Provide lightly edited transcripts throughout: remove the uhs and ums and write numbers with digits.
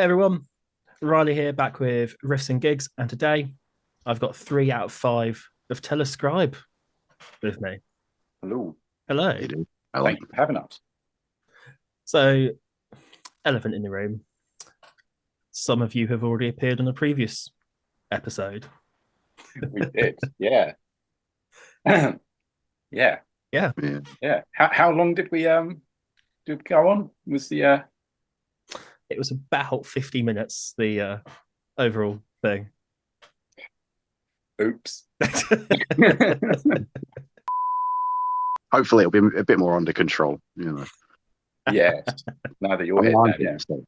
Hey everyone, Riley here, back with Riffs and Gigs, and today I've got 3 out of 5 of Tellers Scribe with me. Hello. Hello. You do. I like. Thank you for having us. So, elephant in the room. Some of you have already appeared on a previous episode. We did. Yeah. Yeah. Yeah, Yeah. Yeah. How long did we go on? Was the it was about 50 minutes, the overall thing. oops. Hopefully, it'll be a bit more under control. Yes. Now that you're I'm here, Dan, liking yeah. this thing.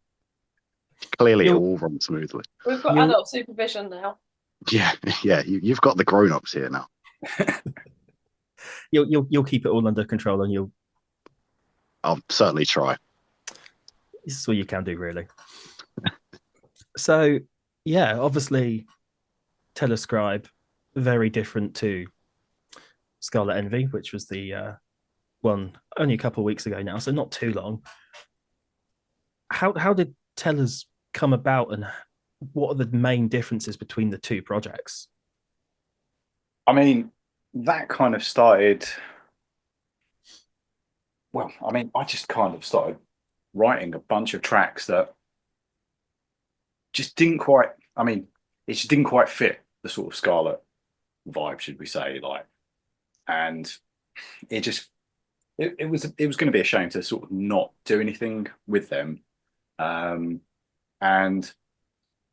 Clearly, it you'll all runs smoothly. We've got you'll adult supervision now. Yeah, yeah. You've got the grown-ups here now. you'll keep it all under control, and you'll I'll certainly try. this is all you can do, really. So, yeah, obviously, Tellers Scribe very different to Scarlet Envy, which was the one only a couple of weeks ago now, so not too long. How did Tellers come about, and what are the main differences between the two projects? I mean, that kind of started. Well, I mean, I just kind of started writing a bunch of tracks that just didn't quite. I mean, it just didn't quite fit the sort of Scarlet vibe, should we say? Like, and it just it was going to be a shame to sort of not do anything with them. And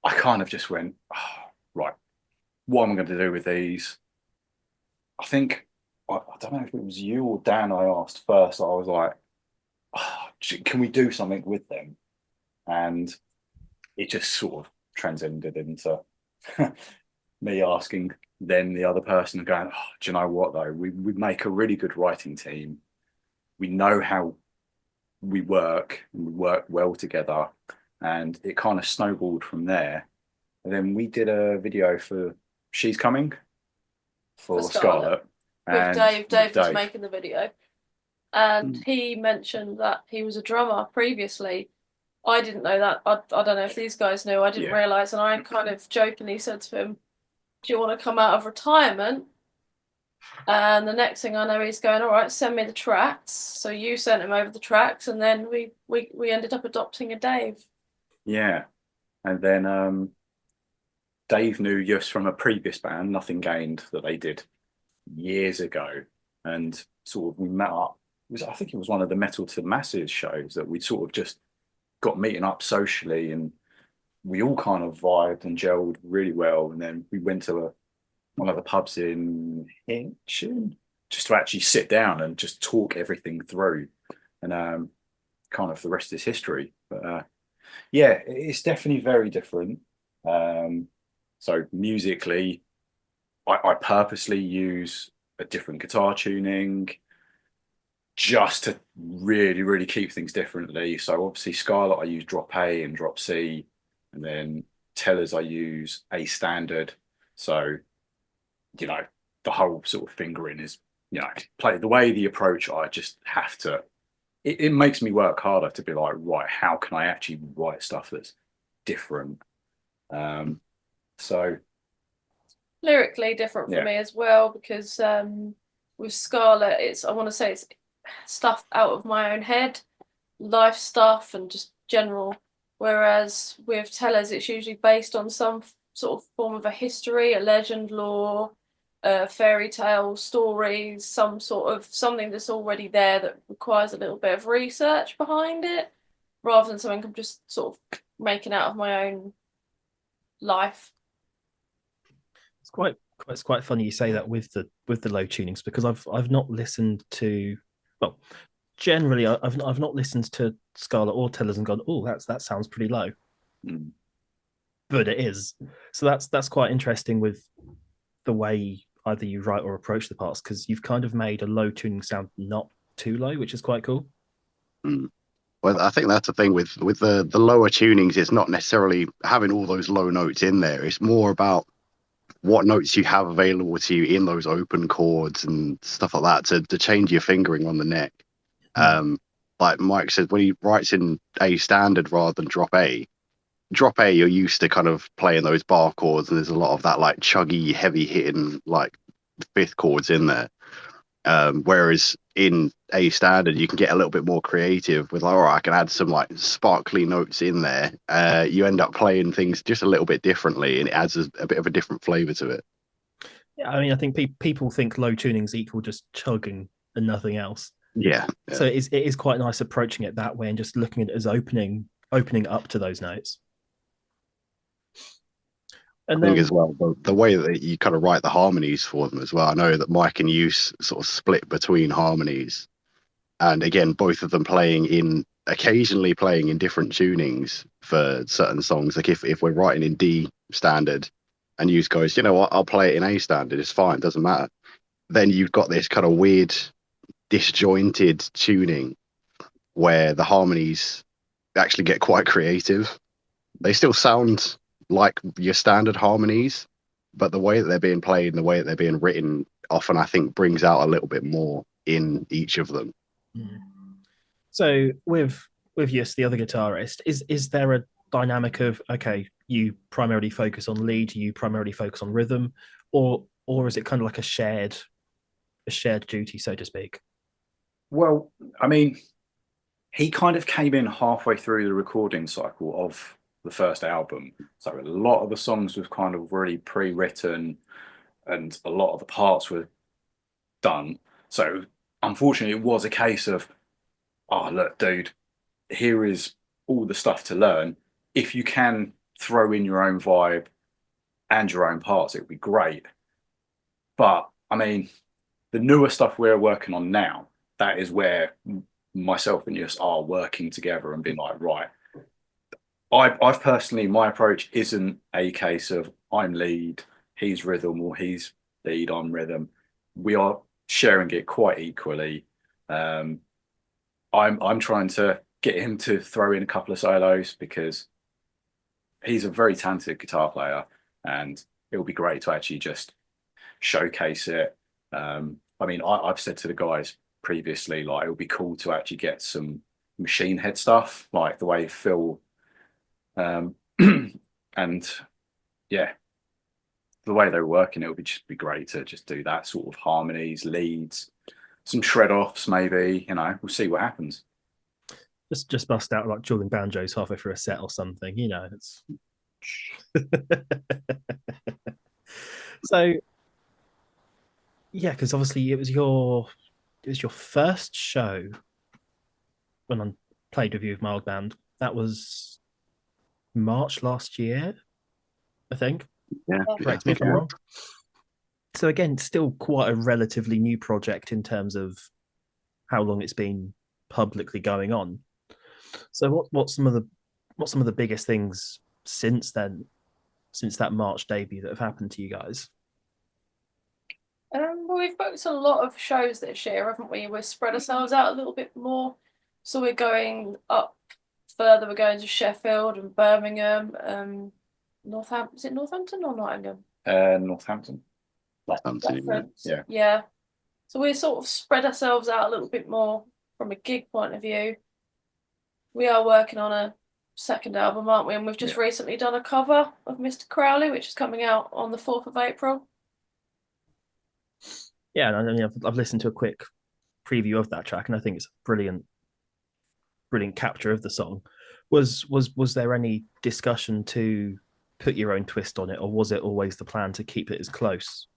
I kind of just went, oh, right, what am I going to do with these? I think I don't know if it was you or Dan I asked first. I was like, oh, can we do something with them? And it just sort of transcended into me asking then the other person and going, oh, do you know what though? We make a really good writing team. We know how we work and we work well together. And it kind of snowballed from there. And then we did a video for She's Coming for Scarlet. With And Dave. Dave was Dave. making the video. And he mentioned that he was a drummer previously. I didn't know that. I don't know if these guys knew. I didn't Yeah. realise. And I kind of jokingly said to him, do you want to come out of retirement? And the next thing I know, he's going, all right, send me the tracks. So you sent him over the tracks. And then we ended up adopting a Dave. Yeah. And then Dave knew just from a previous band, Nothing Gained, that they did years ago. And sort of we met up. I think it was one of the Metal to Masses shows that we sort of just got meeting up socially, and we all kind of vibed and gelled really well. And then we went to one of the pubs in Hitchin just to actually sit down and just talk everything through. And kind of the rest is history. But yeah, it's definitely very different. So musically, I purposely use a different guitar tuning just to really, really keep things differently. So obviously Scarlet, I use drop A and drop C, and then Tellers, I use A standard. So, the whole sort of fingering is, play the way the approach, I just have to, it makes me work harder to be like, right, how can I actually write stuff that's different? So Lyrically different for Yeah. me as well, because with Scarlet, I want to say it's stuff out of my own head, life stuff, and just general. Whereas with Tellers, it's usually based on some sort of form of a history, a legend, lore, fairy tale stories, some sort of something that's already there that requires a little bit of research behind it, rather than something I'm just sort of making out of my own life. It's quite funny you say that with the low tunings, because I've not listened to, well, generally I've not listened to Scarlet or Tellers and gone, oh, that sounds pretty low, mm, but it is. So that's quite interesting with the way either you write or approach the parts, because you've kind of made a low tuning sound not too low, which is quite cool. Mm. Well, I think that's the thing with the lower tunings. It's not necessarily having all those low notes in there. It's more about what notes you have available to you in those open chords and stuff like that to change your fingering on the neck. Like Mike said, when he writes in A standard rather than drop A, drop A, you're used to kind of playing those bar chords, and there's a lot of that like chuggy, heavy hitting like fifth chords in there. Whereas in A standard, you can get a little bit more creative with, like, all right, I can add some like sparkly notes in there. You end up playing things just a little bit differently, and it adds a bit of a different flavor to it. Yeah, I mean, I think people think low tunings equal just chugging and nothing else. Yeah. So it is quite nice approaching it that way and just looking at it as opening up to those notes. And I think then, as well, the way that you kind of write the harmonies for them as well. I know that Mike and you sort of split between harmonies, and again, both of them occasionally playing in different tunings for certain songs. Like if we're writing in D standard, and you guys, you know what, I'll play it in A standard. It's fine, doesn't matter. Then you've got this kind of weird, disjointed tuning where the harmonies actually get quite creative. They still sound like your standard harmonies, but the way that they're being played and the way that they're being written often, I think, brings out a little bit more in each of them. so with Yus, the other guitarist, is there a dynamic of, okay, you primarily focus on lead, you primarily focus on rhythm, or is it kind of like a shared duty, so to speak? Well, I mean, he kind of came in halfway through the recording cycle of the first album. So a lot of the songs was kind of already pre-written and a lot of the parts were done. So unfortunately, it was a case of, oh, look, dude, here is all the stuff to learn. If you can throw in your own vibe and your own parts, it would be great. But I mean, the newer stuff we're working on now, that is where myself and Yus are working together and being like, right, I've personally, my approach isn't a case of I'm lead, he's rhythm, or he's lead, I'm rhythm. We are sharing it quite equally. I'm trying to get him to throw in a couple of solos because he's a very talented guitar player, and it would be great to actually just showcase it. I mean, I've said to the guys previously, like, it would be cool to actually get some machine head stuff, like the way Phil, and yeah, the way they were working, it would just be great to just do that sort of harmonies, leads, some shred offs, maybe. You know, we'll see what happens. Just bust out like dueling banjos halfway through a set or something, you know. It's so yeah, because obviously it was your first show when I played with you with my old band. That was March last year, I think. Yeah, Correct me if I'm wrong. So again, still quite a relatively new project in terms of how long it's been publicly going on. So what's some of the biggest things since then, since that March debut, that have happened to you guys? Well, we've booked a lot of shows this year, haven't we? We've spread ourselves out a little bit more. So we're going up further. We're going to Sheffield and Birmingham, Northampton. Is it Northampton or Nottingham? Northampton. yeah. Yeah. So we sort of spread ourselves out a little bit more from a gig point of view. We are working on a second album, aren't we? And we've just recently done a cover of Mr. Crowley, which is coming out on the 4th of April. Yeah, and I mean, I've listened to a quick preview of that track, and I think it's a brilliant capture of the song. Was there any discussion to put your own twist on it, or was it always the plan to keep it as close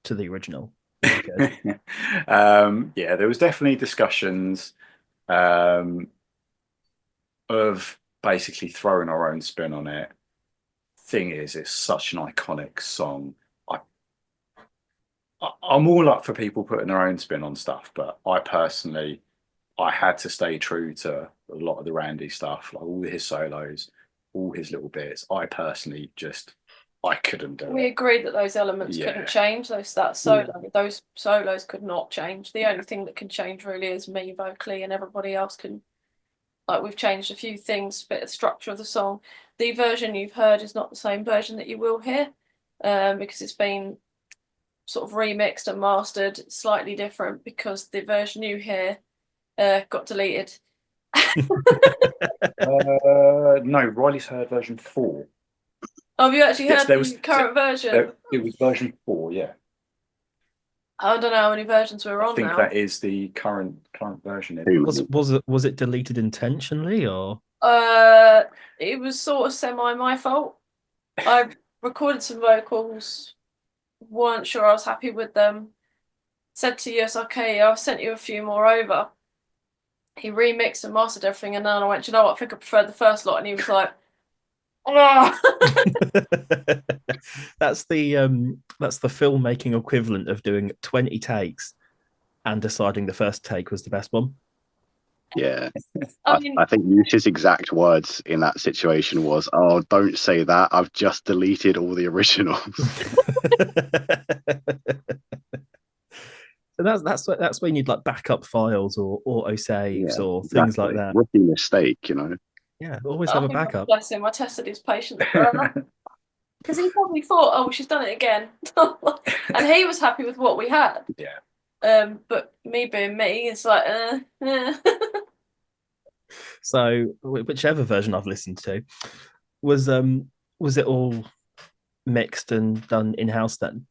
to the original as you could? Yeah, there was definitely discussions of basically throwing our own spin on it. Thing is, it's such an iconic song. I'm all up for people putting their own spin on stuff, but I personally, I had to stay true to a lot of the Randy stuff, like all his solos, all his little bits. I personally I couldn't do it. We agreed that those elements couldn't change. Those solos could not change. The only thing that can change really is me vocally, and everybody else can. Like, we've changed a few things, bit of structure of the song. The version you've heard is not the same version that you will hear, because it's been sort of remixed and mastered slightly different, because the version you hear got deleted No, Riley's heard version 4. Have you actually Yes, heard there the was- current version? It was version 4, yeah. I don't know how many versions we're I on think now. that is the current version. Was it deleted intentionally or? It was sort of semi my fault. I recorded some vocals, weren't sure I was happy with them. Said to Yus, okay, I've sent you a few more over. He remixed and mastered everything, and then I went, you know what, I think I preferred the first lot, and he was like, oh. That's the filmmaking equivalent of doing 20 takes and deciding the first take was the best one. Yeah. I mean, I think Yus's exact words in that situation was, "Oh, don't say that. I've just deleted all the originals." So that's when you'd like backup files or auto saves or things like that. Rookie mistake, you know. Yeah, always have a backup. Bless him, I tested his patience because he probably thought, oh, she's done it again, and he was happy with what we had. Yeah. But me being me, it's like, So whichever version I've listened to, was it all mixed and done in house then?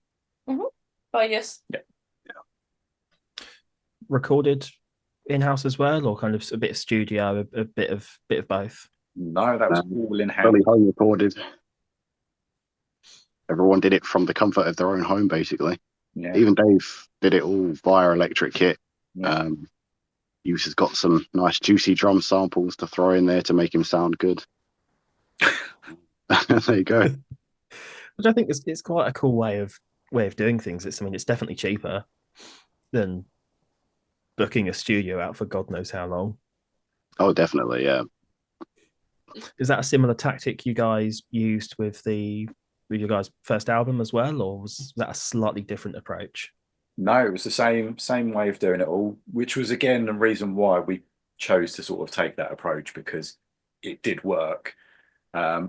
Oh yes. Yeah. Recorded in house as well, or kind of a bit of studio, a bit of both? No, that was all in house. Fully home recorded. Everyone did it from the comfort of their own home, basically. Yeah. Even Dave did it all via electric kit. Yeah. Yus has got some nice juicy drum samples to throw in there to make him sound good. There you go. Which I think it's quite a cool way of doing things. It's definitely cheaper than booking a studio out for God knows how long. Oh, definitely, yeah. Is that a similar tactic you guys used with your guys' first album as well, or was that a slightly different approach? No, it was the same way of doing it all, which was again the reason why we chose to sort of take that approach, because it did work. I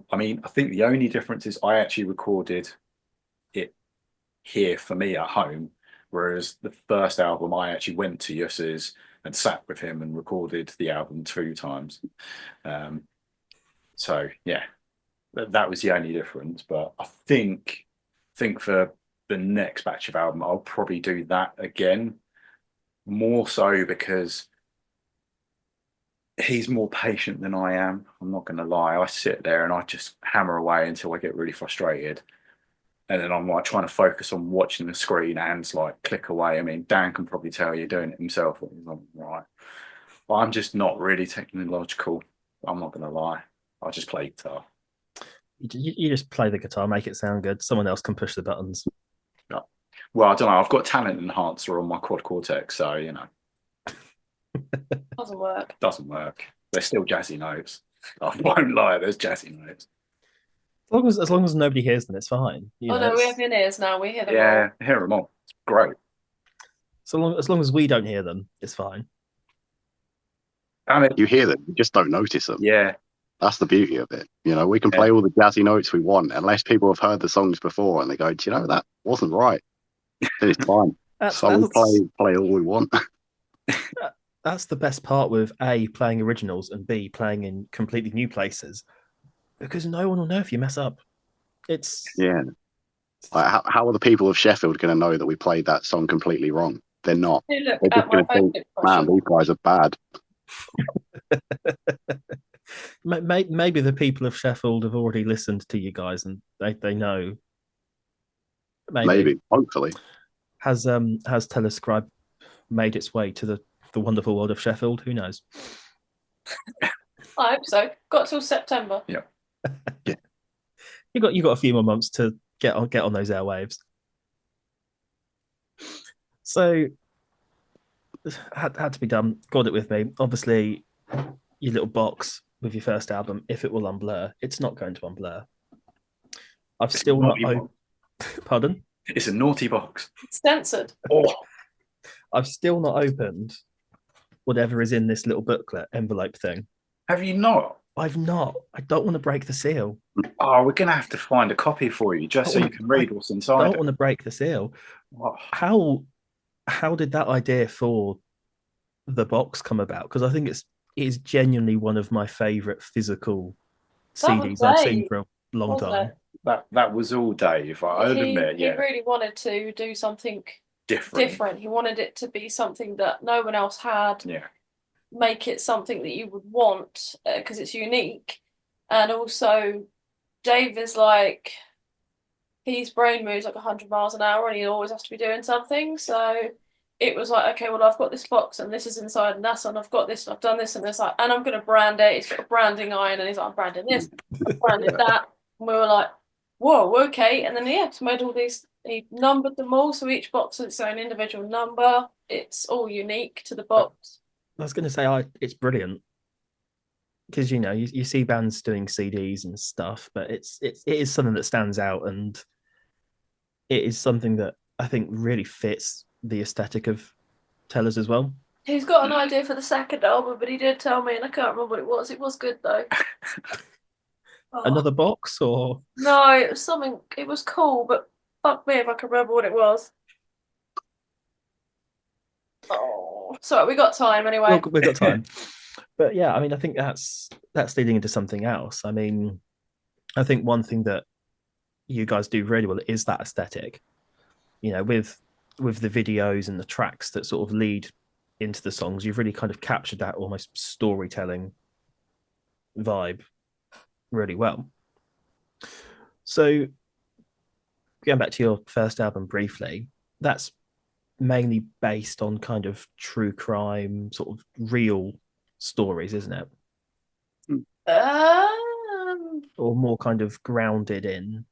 think the only difference is I actually recorded it here for me at home, whereas the first album I actually went to Yus's and sat with him and recorded the album 2 times. So yeah, that was the only difference. But I think for the next batch of album, I'll probably do that again, more so because he's more patient than I am. I'm not going to lie. I sit there and I just hammer away until I get really frustrated. And then I'm like trying to focus on watching the screen and like click away. I mean, Dan can probably tell you're doing it himself. He's like, right. But I'm just not really technological. I'm not going to lie. I just play guitar. You just play the guitar, make it sound good. Someone else can push the buttons. Yeah. Well, I don't know. I've got talent enhancer on my quad cortex, so you know. Doesn't work. Doesn't work. There's still jazzy notes. I won't lie. There's jazzy notes. As long as nobody hears them, it's fine. No, we have in-ears now. We hear them. Yeah, hear them all. It's great. So as long as we don't hear them, it's fine. I mean, You hear them, you just don't notice them. yeah. That's the beauty of it. You know, we can play all the jazzy notes we want, unless people have heard the songs before and they go, "Do you know, that wasn't right?" Then it's fine. So we play all we want. That's the best part with A, playing originals, and B, playing in completely new places, because no one will know if you mess up. Yeah. Like, how are the people of Sheffield going to know that we played that song completely wrong? They're not. Look They're just going to think, man, these guys are bad. Maybe the people of Sheffield have already listened to you guys and they know. Maybe. Hopefully. Has Tellers Scribe made its way to the wonderful world of Sheffield? Who knows? I hope so. Got till September. Yeah. Yeah. You got a few more months to get on those airwaves. So had to be done. Got it with me. Obviously, your little box with your first album, if it will unblur, it's not going to unblur. I've still not. Pardon? It's a naughty box. It's censored. Oh. I've still not opened whatever is in this little booklet envelope thing. Have you not? I've not. I don't want to break the seal. Oh, we're going to have to find a copy for you just so you can read what's inside. I don't want to break the seal. Oh. How did that idea for the box come about? Because I think is genuinely one of my favorite physical That was CDs I've seen Dave, for a long wasn't time. it? That was all Dave. I'd admit, He yeah, really wanted to do something different. different. He wanted it to be something that no one else had. Yeah, Make it something that you would want because it's unique. And also, Dave is like, his brain moves like 100 miles an hour and he always has to be doing something. So it was like, okay, well, I've got this box and this is inside and that's and I've got this and I've done this and it's like, and I'm going to brand it. He's got a branding iron and he's like, I'm branding this, I've branded that. And we were like, whoa, okay. And then he just made all these, he numbered them all. So each box has its own individual number. It's all unique to the box. I was going to say, it's brilliant because you see bands doing CDs and stuff, but it is something that stands out, and it is something that I think really fits the aesthetic of Tellers as well. He's got an idea for the second album, but he did tell me, and I can't remember what it was. It was good though. Another box, or No, it was something. It was cool, but fuck me if I can remember what it was. Oh, sorry, we got time anyway. we've got time. But yeah, I mean, I think that's leading into something else. I mean, I think one thing that you guys do really well is that aesthetic. With the videos and the tracks that sort of lead into the songs, you've really kind of captured that almost storytelling vibe really well. So going back to your first album briefly, that's mainly based on kind of true crime, sort of real stories, isn't it? Or more kind of grounded in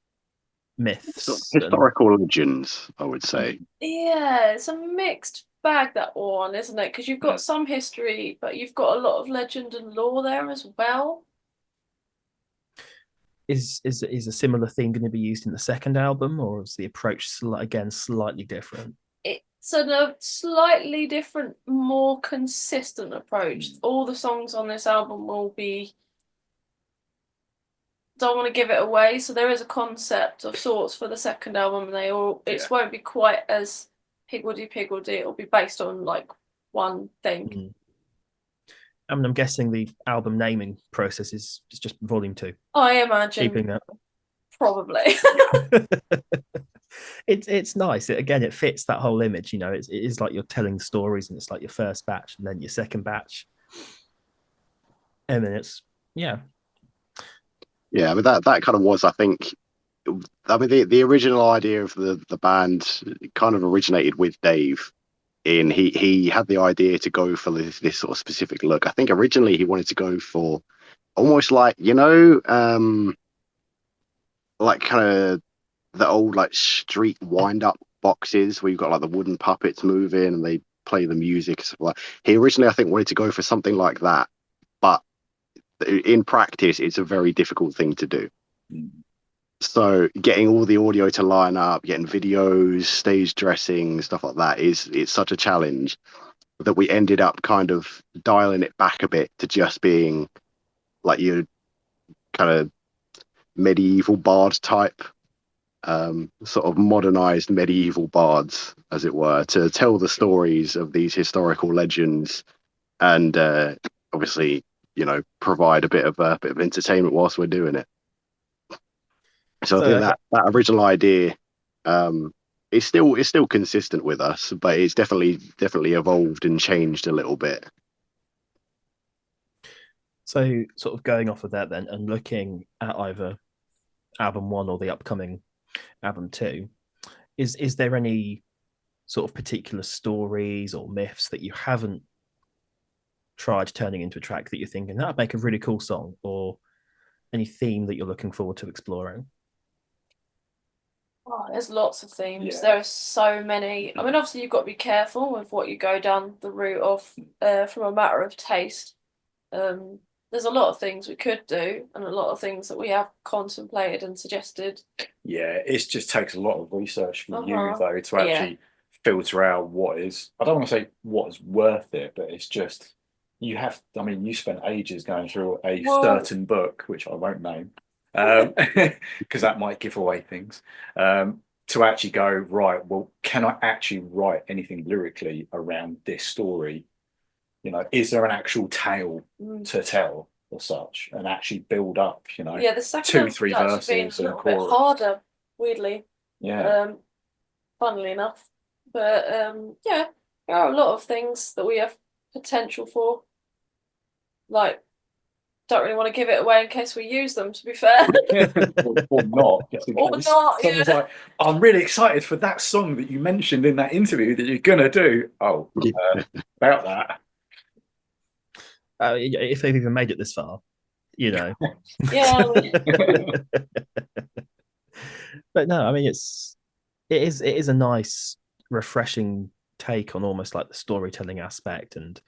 myths, historical legends, I would say. Yeah, it's a mixed bag, that one, isn't it? Because you've got some history, but you've got a lot of legend and lore there as well. Is a similar theme going to be used in the second album, or is the approach again slightly different? It's a slightly different, more consistent approach. All the songs on this album will be. Don't want to give it away, so there is a concept of sorts for the second album, and it won't be quite as higgledy piggledy. It'll be based on like one thing. I mean, I'm guessing the album naming process is just Volume 2. I imagine keeping that. Probably. It's nice. It fits that whole image. It is like you're telling stories, and it's like your first batch, and then your second batch, and then it's yeah. I mean that kind of was, I think. I mean the original idea of the band kind of originated with Dave. He had the idea to go for this sort of specific look. I think originally he wanted to go for almost like like kind of the old like street wind up boxes where you've got like the wooden puppets moving and they play the music. So he originally, I think, wanted to go for something like that, but in practice, it's a very difficult thing to do. So getting all the audio to line up, getting videos, stage dressing, stuff like that it's such a challenge that we ended up kind of dialing it back a bit to just being like your kind of medieval bard type, sort of modernized medieval bards, as it were, to tell the stories of these historical legends and obviously, provide a bit of entertainment whilst we're doing it. So I think that original idea is still consistent with us, but it's definitely evolved and changed a little bit. So sort of going off of that then and looking at either album 1 or the upcoming album 2, is there any sort of particular stories or myths that you haven't tried turning into a track that you're thinking that'd make a really cool song, or any theme that you're looking forward to exploring? Oh, there's lots of themes. There are so many. I mean, obviously you've got to be careful with what you go down the route of from a matter of taste. There's a lot of things we could do and a lot of things that we have contemplated and suggested. Yeah, it just takes a lot of research from you though to actually filter out what is, I don't want to say what is worth it, but it's just you spent ages going through a certain book, which I won't name, because that might give away things, to actually go, right, well, can I actually write anything lyrically around this story? You know, is there an actual tale Mm. to tell or such, and actually build up? You know, Yeah, the second two, album's three actually verses been a and little bit chorus. harder, weirdly. Yeah. Funnily enough. But yeah, there are a lot of things that we have potential for. Like, don't really want to give it away in case we use them, to be fair. or not, just in Or case. not, Someone's yeah. like, I'm really excited for that song that you mentioned in that interview that you're gonna do. Oh, about that. If they've even made it this far, you know. Yeah. But no, I mean it is a nice, refreshing take on almost like the storytelling aspect and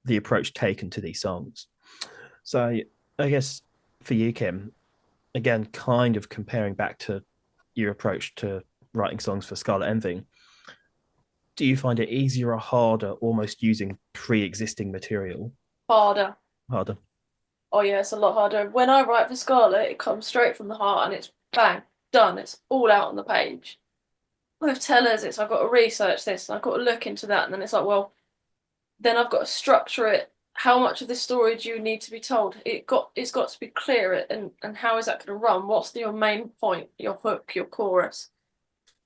the approach taken to these songs. So I guess for you, Kim, again, kind of comparing back to your approach to writing songs for Scarlet Envy, do you find it easier or harder almost using pre-existing material? Harder. Harder. Oh yeah, it's a lot harder. When I write for Scarlet, it comes straight from the heart and it's bang, done. It's all out on the page. With Tellers, it's I've got to research this and I've got to look into that, and then it's like, well, then I've got to structure it. How much of this story do you need to be told? It's got to be clear, and how is that going to run? What's your main point, your hook, your chorus?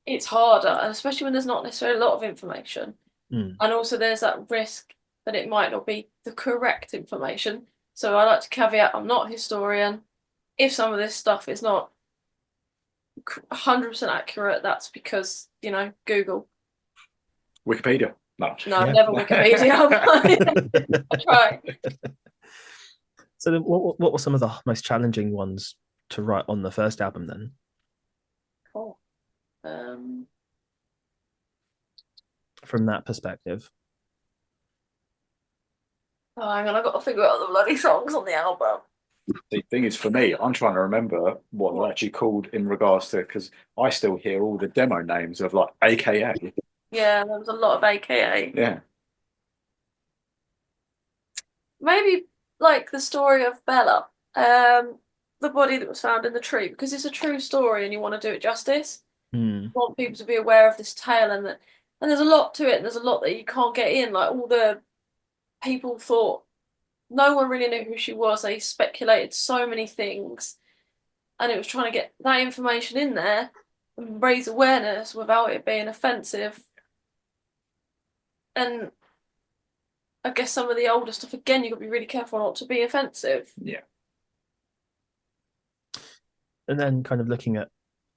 It's harder, and especially when there's not necessarily a lot of information. Mm. And also there's that risk that it might not be the correct information. So I like to caveat, I'm not a historian. If some of this stuff is not 100% accurate, that's because, you know, Google. Wikipedia. No, yeah. Never Wikipedia. I try. So then what were some of the most challenging ones to write on the first album then? Oh. From that perspective. Oh, hang on, I've got to figure out the bloody songs on the album. The thing is, for me, I'm trying to remember what they're actually called in regards to, because I still hear all the demo names of like AKA. Yeah, there was a lot of AKA. Yeah. Maybe like the story of Bella, the body that was found in the tree, because it's a true story and you want to do it justice. You want people to be aware of this tale, and there's a lot to it, and there's a lot that you can't get in. Like, all the people thought, no one really knew who she was. They speculated so many things, and it was trying to get that information in there and raise awareness without it being offensive. And I guess some of the older stuff, again, you've got to be really careful not to be offensive. Yeah. And then kind of looking at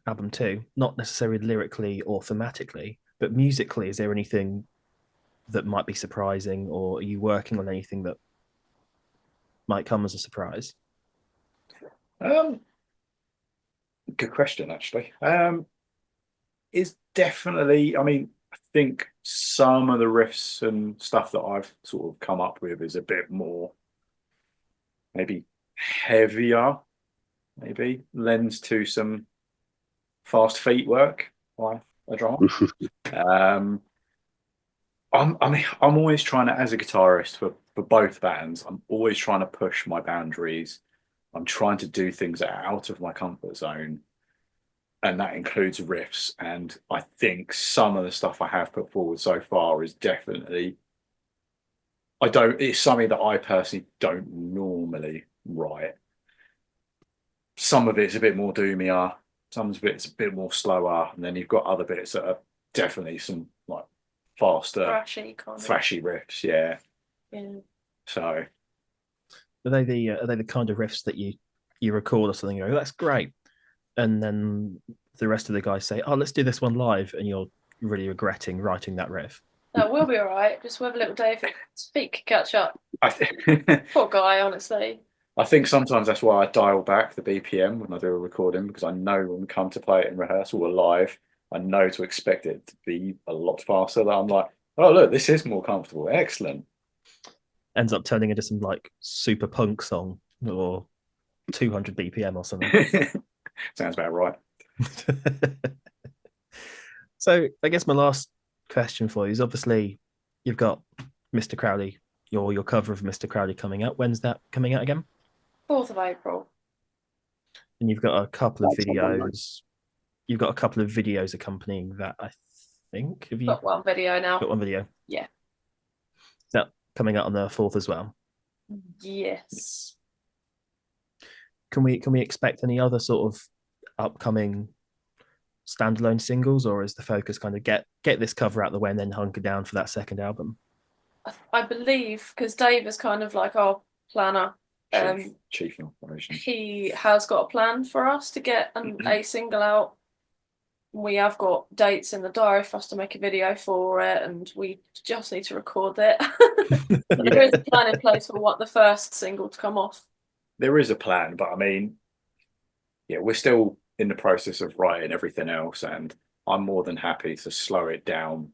album 2, not necessarily lyrically or thematically, but musically, is there anything that might be surprising, or are you working on anything that might come as a surprise? Good question, actually. Is definitely, I mean, I think some of the riffs and stuff that I've sort of come up with is a bit more maybe heavier, maybe lends to some fast feet work by a drummer. I'm always trying to, as a guitarist for both bands, I'm always trying to push my boundaries. I'm trying to do things that are out of my comfort zone, and that includes riffs. And I think some of the stuff I have put forward so far is definitely, it's something that I personally don't normally write. Some of it's a bit more doomier, some of it's a bit more slower, and then you've got other bits that are definitely some like faster, thrashy riffs. Yeah. So are they the kind of riffs that you record or something, you go, that's great, and then the rest of the guys say, oh, let's do this one live, and you're really regretting writing that riff? No, we'll be all right. Just with a little David speak catch up. Poor guy, honestly. I think sometimes that's why I dial back the BPM when I do a recording, because I know when we come to play it in rehearsal or live, I know to expect it to be a lot faster. That I'm like, oh look, this is more comfortable. Excellent. Ends up turning into some like super punk song or 200 BPM or something. Sounds about right. So I guess my last question for you is, obviously you've got Mr. Crowley, your cover of Mr. Crowley coming out. When's that coming out again? 4th of April. And you've got a couple of videos. You've got a couple of videos accompanying that, I think. Have you got one video now? got one video? Yeah. Is that coming out on the 4th as well. Yes. Can we expect any other sort of upcoming standalone singles, or is the focus kind of get this cover out the way and then hunker down for that second album? I believe because Dave is kind of like our planner. Chief in operations. He has got a plan for us to get a single out. We have got dates in the diary for us to make a video for it, and we just need to record it. There is a plan in place for what the first single to come off. There is a plan, but I mean, yeah, we're still in the process of writing everything else, and I'm more than happy to slow it down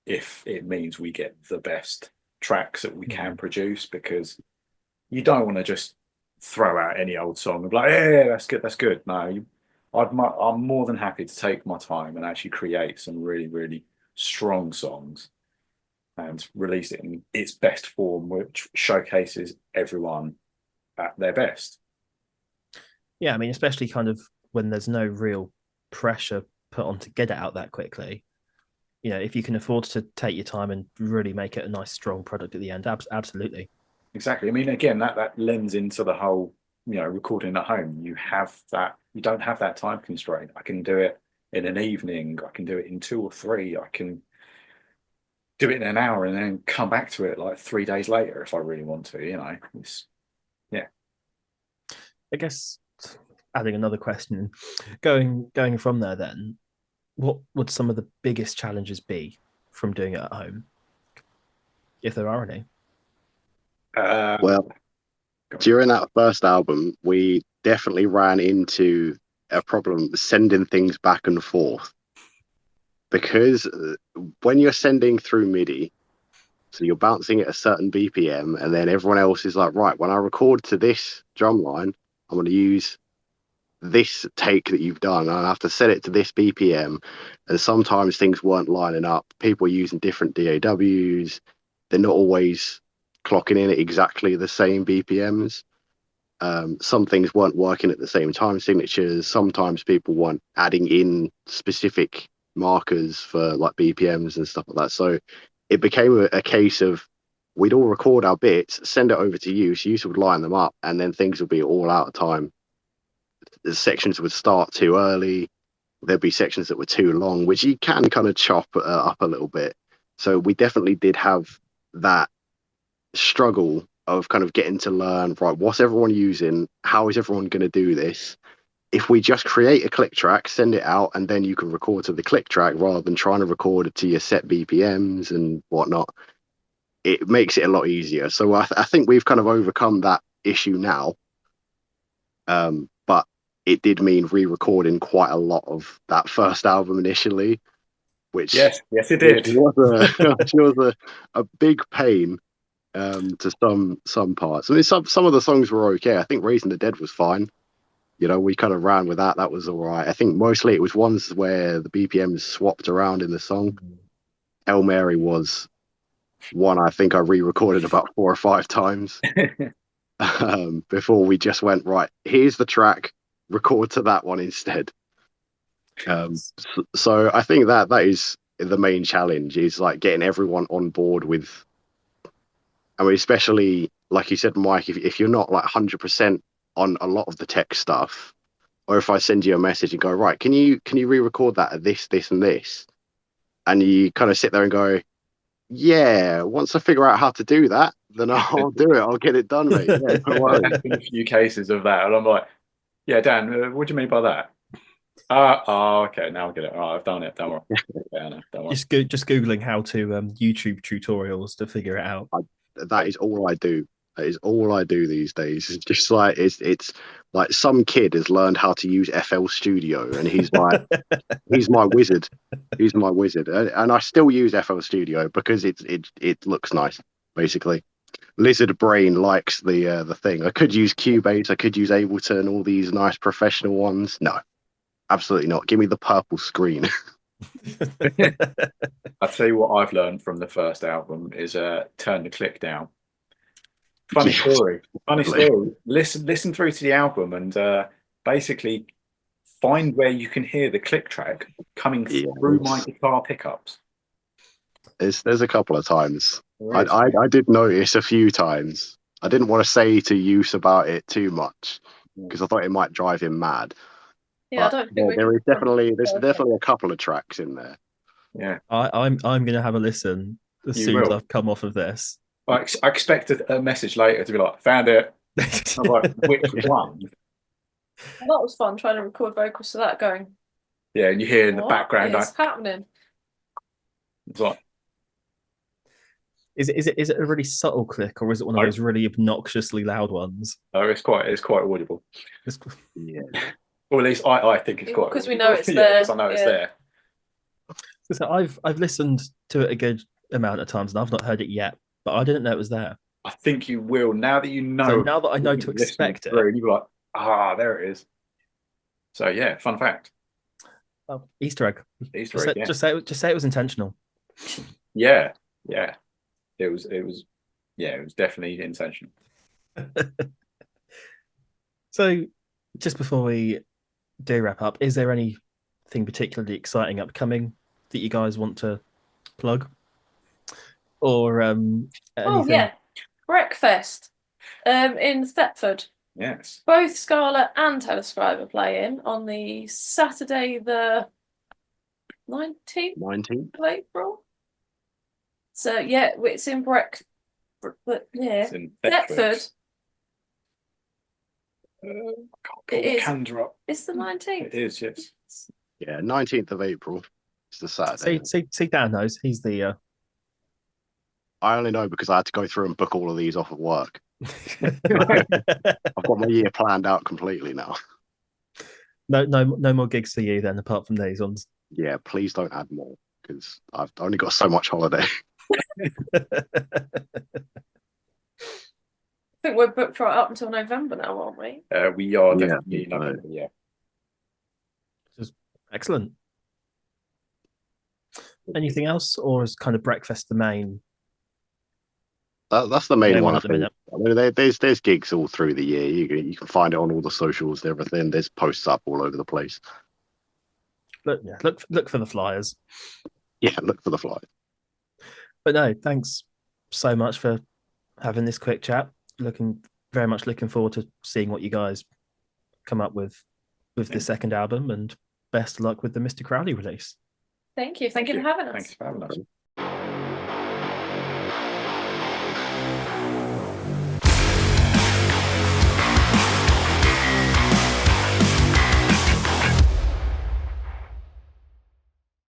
if it means we get the best tracks that we can produce, because you don't want to just throw out any old song and be like, yeah, that's good, that's good. No, I'm more than happy to take my time and actually create some really, really strong songs and release it in its best form, which showcases everyone at their best. Yeah, I mean, especially kind of when there's no real pressure put on to get it out that quickly. You know, if you can afford to take your time and really make it a nice, strong product at the end, absolutely. Exactly. I mean, again, that lends into the whole, recording at home. You don't have that time constraint. I can do it in an evening. I can do it in 2 or 3. I can do it in an hour and then come back to it like 3 days later if I really want to. Yeah. I guess adding another question, going from there, then, what would some of the biggest challenges be from doing it at home, if there are any? Well, during that first album, we definitely ran into a problem sending things back and forth, because when you're sending through MIDI, so you're bouncing at a certain BPM, and then everyone else is like, right, when I record to this drum line, I'm going to use this take that you've done, and I have to set it to this BPM. And sometimes things weren't lining up. People are using different DAWs. They're not always clocking in at exactly the same BPMs. Some things weren't working at the same time signatures. Sometimes people weren't adding in specific markers for like BPMs and stuff like that. So it became a case of we'd all record our bits, send it over to you, so you would line them up, and then things would be all out of time. The sections would start too early. There'd be sections that were too long, which you can kind of chop up a little bit. So we definitely did have that struggle of kind of getting to learn, right, what's everyone using? How is everyone going to do this? If we just create a click track, send it out, and then you can record to the click track rather than trying to record it to your set BPMs and whatnot, it makes it a lot easier. So I think we've kind of overcome that issue now. But it did mean re-recording quite a lot of that first album initially, which yes, it did. was a big pain to some parts. I mean, some of the songs were okay. I think Raising the Dead was fine. We kind of ran with that. That was all right. I think mostly it was ones where the BPMs swapped around in the song. Hail Mary was one I think I re-recorded about 4 or 5 times before we just went, right, here's the track, record to that one instead. So I think that is the main challenge, is like getting everyone on board with, I mean, especially like you said, Mike, if you're not like 100% on a lot of the tech stuff, or if I send you a message and go, right, can you re-record that at this and this, and you kind of sit there and go, yeah, once I figure out how to do that, then I'll do it. I'll get it done, mate. Yeah, no worries. There's been a few cases of that, and I'm like, yeah, Dan, what do you mean by that? Okay, now I get it. All right, I've done it. Don't worry. Yeah, no, don't worry. Just googling how to YouTube tutorials to figure it out. That is all I do. That is all I do these days. It's just like it's like some kid has learned how to use FL Studio, and he's like, he's my wizard. He's my wizard, and I still use FL Studio because it looks nice. Basically, Lizard Brain likes the thing. I could use Cubase. I could use Ableton. All these nice professional ones. No, absolutely not. Give me the purple screen. I'll tell you what I've learned from the first album is turn the click down. Funny story. Listen through to the album and basically find where you can hear the click track coming through my guitar pickups. There's a couple of times I did notice a few times. I didn't want to say to Use about it too much because I thought it might drive him mad. Yeah, I But don't think we there can. is definitely a couple of tracks in there. Yeah, I'm going to have a listen as You soon as will. I've come off of this. I expected a message later to be like, found it. I was like, which one? That was fun trying to record vocals to that going. Yeah, and you hear in the What background, is happening? it's like, Is it a really subtle click, or is it one of those really obnoxiously loud ones? oh, it's quite audible. Yeah. Or at least I think it's quite Because we audible. know it's there. Because I know it's there. So I've listened to it a good amount of times, and I've not heard it yet, but I didn't know it was there. I think you will now that you know. So now that I know to expect it, you're like, there it is. So yeah, fun fact. oh, Easter egg. Easter egg. Yeah. Just say it was intentional. Yeah. It was definitely intentional. So just before we do wrap up, is there anything particularly exciting upcoming that you guys want to plug? Or anything? Oh yeah, Breakfast in Thetford. Yes. Both Scarlet and Tellers Scribe are playing on the Saturday the 19th 19th? of April. So yeah, it's in It's in Thetford. I can't It pull the is. calendar up. It's the 19th. It is, yes. Yeah, 19th of April. It's the Saturday. See, Dan knows. He's the. I only know because I had to go through and book all of these off of work. I've got my year planned out completely now. No more gigs for you then, apart from these ones. Yeah, please don't add more because I've only got so much holiday. I think we're booked right up until November now, aren't we? We are Yeah, definitely no. November, yeah. Just excellent. Anything else, or is kind of Breakfast the main? That's the main one, I at the think. minute. I mean, there's gigs all through the year. You can find it on all the socials and everything. There's posts up all over the place. Look for the flyers. Yeah, look for the fly. But no, thanks so much for having this quick chat. Very much looking forward to seeing what you guys come up with the second album, and best of luck with the Mr. Crowley release. Thank you. Thank you for having us. Thanks for having us.